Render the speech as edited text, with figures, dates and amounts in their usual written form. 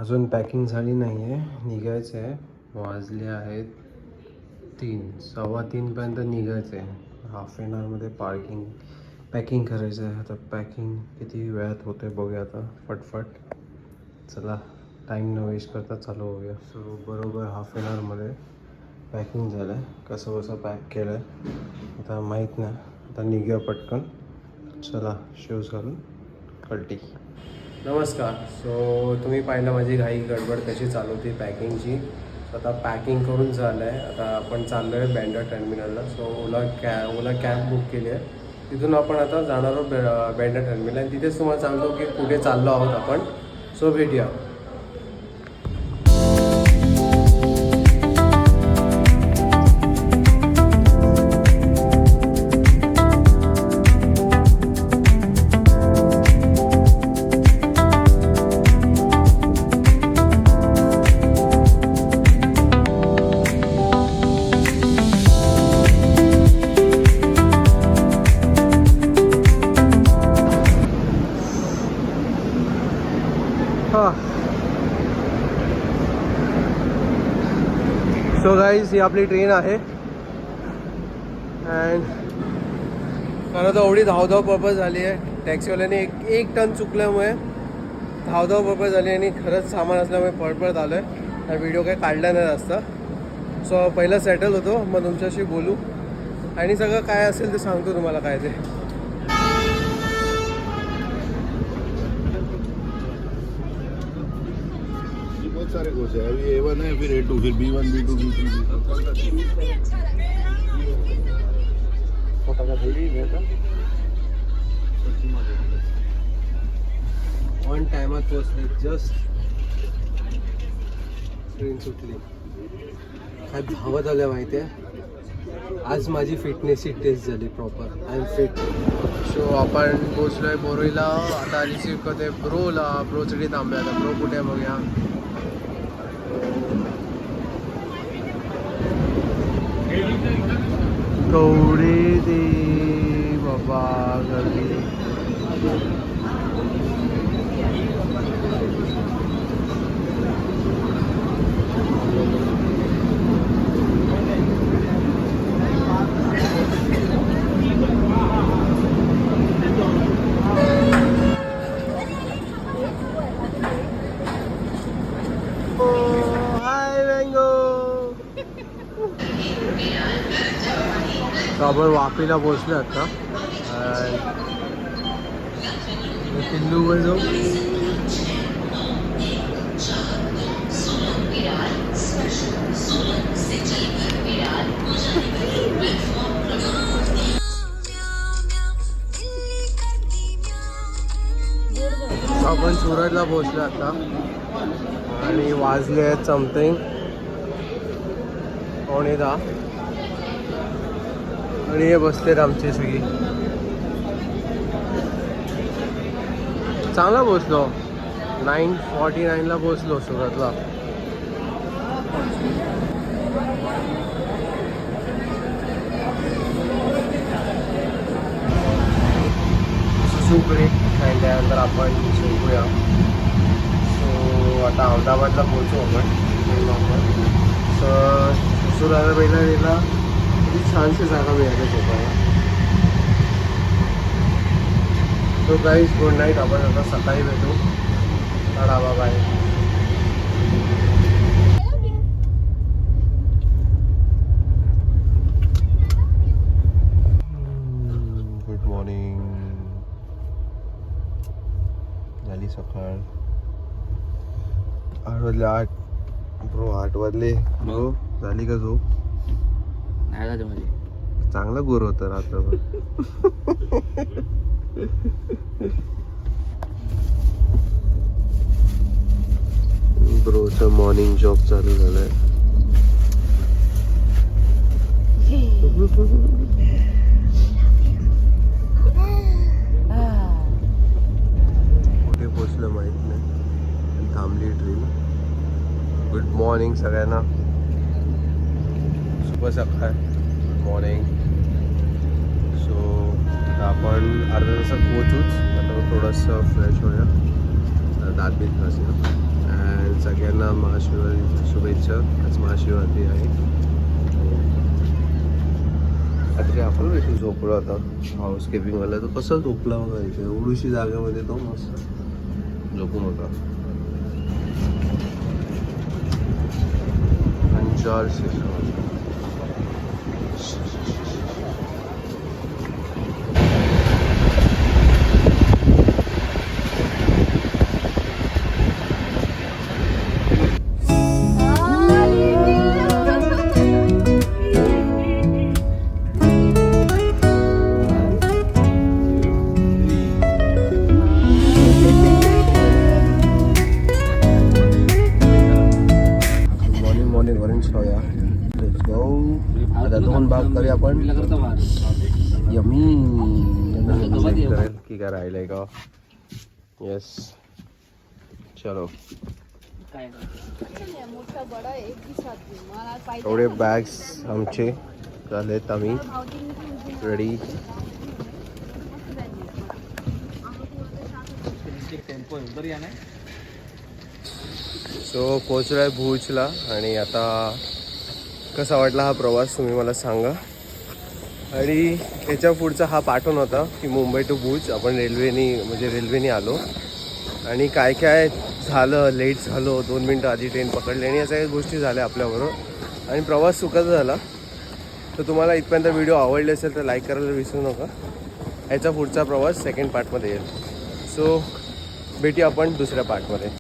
अजून पॅकिंग झाली नाही आहे, निघायचं आहे. वाजले आहेत 3, 3:15पर्यंत निघायचं आहे. हाफ एन आवरमध्ये पॅकिंग करायचं आहे. आता पॅकिंग किती वेळात होते बघूया आता फटफट. चला टाईम न वेस्ट करता चालू होऊया. सो बरोबर हाफ एन आवरमध्ये पॅकिंग झालं आहे. कसं कसं पॅक केलं आहे आता माहीत नाही. आता निघूया पटकन. चला शूज घालून कल्टी. नमस्कार. सो तुम्ही पाहिलं माझी घाई गडबड कशी चालू होती पॅकिंगची. आता पॅकिंग करून झालं आहे. आता आपण चाललो आहे बँड्रा टर्मिनलला. सो ओला कॅब बुक केली आहे. तिथून आपण आता जाणार आहोत बँड्रा टर्मिनल आणि तिथेच तुम्हाला सांगतो की कुठे चाललो आहोत आपण. सो भेटूया. सो गाईज ही आपली ट्रेन आहे. अँड खरं तर एवढी धावधाव पर्पज झाली आहे. टॅक्सीवाल्याने एक टन चुकल्यामुळे धावधाव पर्पज झाली आणि खरंच सामान असल्यामुळे पळपळत आलो आहे. हा व्हिडिओ काही काढला नाही जास्त. सो पहिलं सेटल होतो, मग तुमच्याशी बोलू आणि सगळं काय असेल ते सांगतो तुम्हाला काय ते. सारे कोर्स है. अभी A1 है, फिर A2, फिर B1, B2, B3. ऑन टायमात पोचले. जस्ट ट्रेन सुटली. काय धावत आलं माहिती आहे. आज माझी फिटनेसची टेस्ट झाली proper. I am fit. So आपण पोचलो आहे बोरीला. आता रिसिव्ह करते ब्रोला. ब्रोसाठी थांबले. आता ब्रो कुठे आहे बघूया. कवडे दे बाबा गर्दी. आपण वापीला पोचलो आता. सिंधूवर जाऊ. आपण सुरतला पोचलो आता आणि वाजले आहेत समथिंग 9:10 आणि हे बसलेत आमची सगळी. चांगला पोचलो. 9:49ला पोचलो सुरतला. सुखरे आणि त्यानंतर आपण झोपूया. सो आता अहमदाबादला पोहोचू आपण. सुरतला पहिला छानशी जागा मिळाली झोपायला. So guys good night. आपण आता सकाळी भेटू. टाटा बाय बाय. Good morning. झाली सकाळ. 8 वाजले. 8 ब्रो 8 वाजले. ब्रो झाली का झोप? नाही झालं म्हणजे. चांगला गुर होतं रात्रभर. ब्रोचं मॉर्निंग जॉब चालू झालाय. कुठे पोचलं माहित नाही. थांबली ट्रेन. गुड मॉर्निंग सगळ्यांना. शुभ सकाळ. Good morning. सो आता आपण अर्ध्या तासात पोचूच. आता थोडंसं फ्रेश होऊया. दात बीत घासूया. अँड महाशिवरात्रीच्या शुभेच्छा. आज महाशिवरात्री आहे. रात्री आपण भेटू झोपलो आता हाऊसकीपिंगवाला. तो कसं झोपला बघा इथे एवढीशी जागेमध्ये तो मस्त झोपून होता. अंजार आता 2 भाग तरी आपण यमी करेल की काय राहिलंय का. येस चलो. एवढे बॅग्स आमचे झालेत. आम्ही रेडी. सो पोचलोय भुजला. आणि आता कसा वाटला हा प्रवास तुम्ही मला सांगा. आणि याच्या पुढचा हा पाठवून होता की मुंबई टू भुज आपण रेल्वेने आलो. आणि काय काय झालं, लेट झालो, 2 मिनटं आधी ट्रेन पकडली आणि या सगळ्या गोष्टी झाल्या आपल्याबरोबर. आणि प्रवास सुखाचा झाला. तर तुम्हाला इथपर्यंत व्हिडिओ आवडले असेल तर लाईक करायला विसरू नका. याचा पुढचा प्रवास सेकंड पार्टमध्ये येईल. सो भेटूया आपण दुसऱ्या पार्टमध्ये.